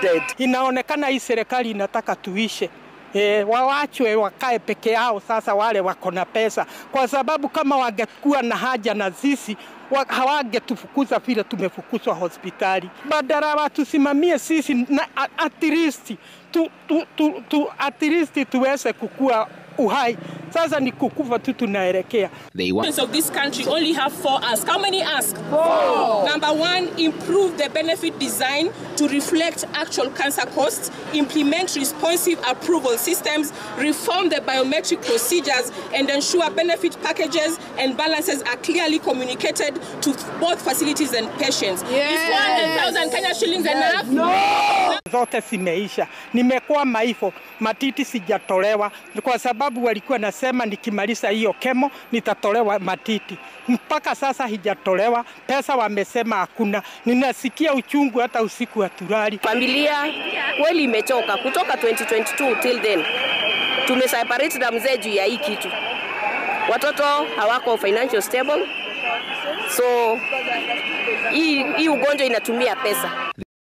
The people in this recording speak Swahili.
dead. Inaonekana hii serikali inataka tuishe. Wawachwe wakae peke yao sasa wale wako na pesa, kwa sababu kama wangekuwa na haja na sisi hawangetufukuza vile tumefukuzwa hospitali. Badala watusimamie sisi na at least tuweze kukua uhai. Sasa ni kukufa tu tunaelekea. The of this country only have 4 asks. How many ask? 4. Number 1, improve the benefit design to reflect actual cancer costs, implement responsive approval systems, reform the biometric procedures, and ensure benefit packages and balances are clearly communicated to both facilities and patients. Yes. Is 400,000 Kenya shillings enough? No. Zote zimeisha. Nimekwama hivyo, matiti sijatolewa kwa sababu walikuwa nasema nikimaliza hiyo kemo nitatolewa matiti. Mpaka sasa hijatolewa, pesa wamesema hakuna. Ninasikia uchungu hata usiku wa tulali. Familia kweli imechoka kutoka 2022 till then. Tumeseparate na mzee juu ya hii kitu. Watoto hawako financial stable. So hii ugonjwa inatumia pesa.